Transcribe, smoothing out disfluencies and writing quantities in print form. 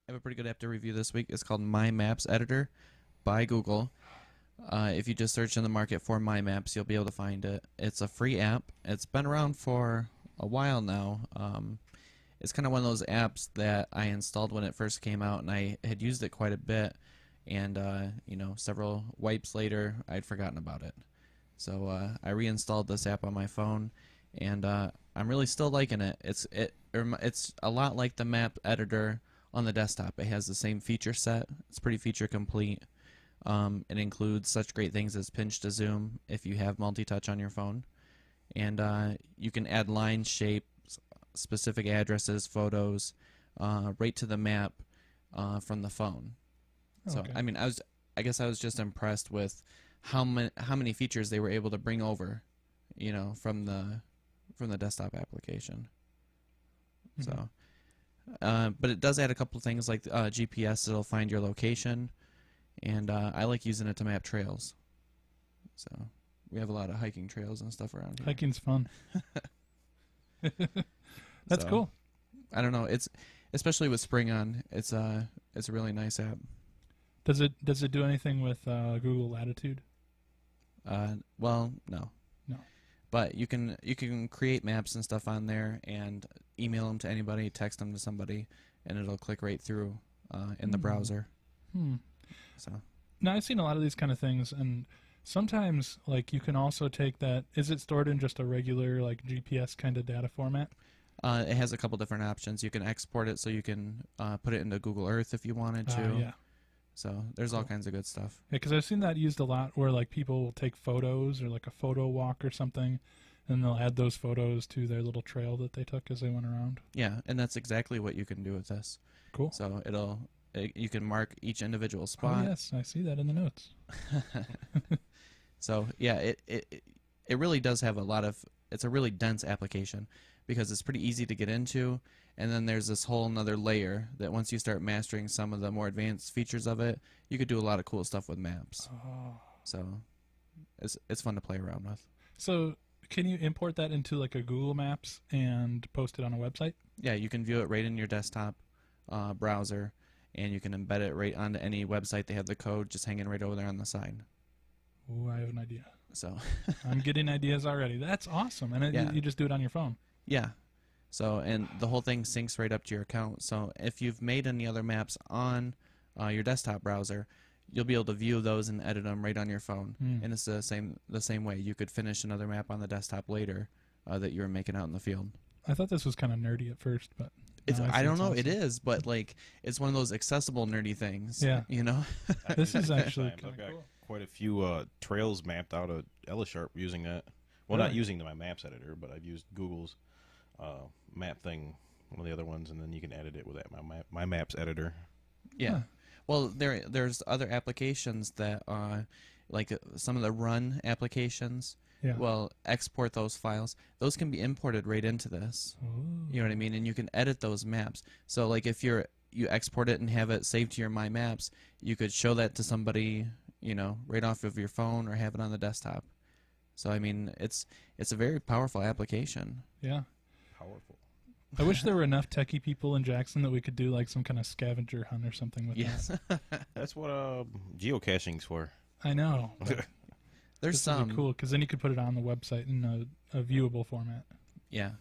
I have a pretty good app to review this week. It's called My Maps Editor by Google. If you just search in the market for My Maps, you'll be able to find it. It's a free app. It's been around for a while now. It's kind of one of those apps that I installed when it first came out, and I had used it quite a bit. And several wipes later, I'd forgotten about it. So I reinstalled this app on my phone, and I'm really still liking it. It's a lot like the map editor on the desktop. It has the same feature set. It's pretty feature complete. It includes such great things as pinch to zoom if you have multi-touch on your phone, and you can add lines, shapes, specific addresses, photos, right to the map from the phone. So Okay. I mean, I guess I was just impressed with how many features they were able to bring over, from the desktop application. Mhm. So, but it does add a couple of things like GPS. It'll find your location, and I like using it to map trails. So we have a lot of hiking trails and stuff around here. Hiking's fun. That's So, cool. I don't know. It's especially with spring on. It's a really nice app. Does it do anything with Google Latitude? Well, no. No. But you can create maps and stuff on there and email them to anybody, text them to somebody, and it'll click right through in the browser. So Now I've seen a lot of these kind of things, and sometimes like you can also take that. Is it stored in just a regular like GPS kind of data format? it has a couple different options. You can export it so you can put it into Google Earth if you wanted to. Yeah. So there's all Cool. kinds of good stuff. Yeah, because I've seen that used a lot where like people will take photos or like a photo walk or something, and they'll add those photos to their little trail that they took as they went around. Yeah, and that's exactly what you can do with this. Cool. So you can mark each individual Oh spot. yes, I see that in the notes. So yeah, it really does have it's a really dense application because it's pretty easy to get into, and then there's this whole another layer that once you start mastering some of the more advanced features of it, you could do a lot of cool stuff with maps. Oh. So it's fun to play around with. So can you import that into like a Google Maps and post it on a website? Yeah, you can view it right in your desktop browser, and you can embed it right onto any website. They have the code just hanging right over there on the side. Oh, I have an idea. So I'm getting ideas already. That's awesome. And Yeah. you just do it on your phone. yeah. So, and the whole thing syncs right up to your account. So if you've made any other maps on your desktop browser, you'll be able to view those and edit them right on your phone. And it's the same way. You could finish another map on the desktop later that you were making out in the field. I thought this was kind of nerdy at first, but It's, now see I don't it's know. awesome. It is, but like it's one of those accessible nerdy things. Yeah. You know. This is actually I've kinda got cool. quite a few trails mapped out of Elisharp using that. Well, Really? not using my maps editor, but I've used Google's map thing, one of the other ones, and then you can edit it with that my maps editor. Yeah. Huh. Well, there's other applications that like some of the run applications. Yeah. Well, export those files. Those can be imported right into this. Ooh. You know what I mean? And you can edit those maps. So like if you export it and have it saved to your My Maps, you could show that to somebody, right off of your phone or have it on the desktop. So I mean, it's a very powerful application. Yeah. Powerful. I wish there were enough techie people in Jackson that we could do like some kind of scavenger hunt or something with Yes. that. That's what geocaching's for. I know. There's This would some. be cool because then you could put it on the website in a viewable format. Yeah.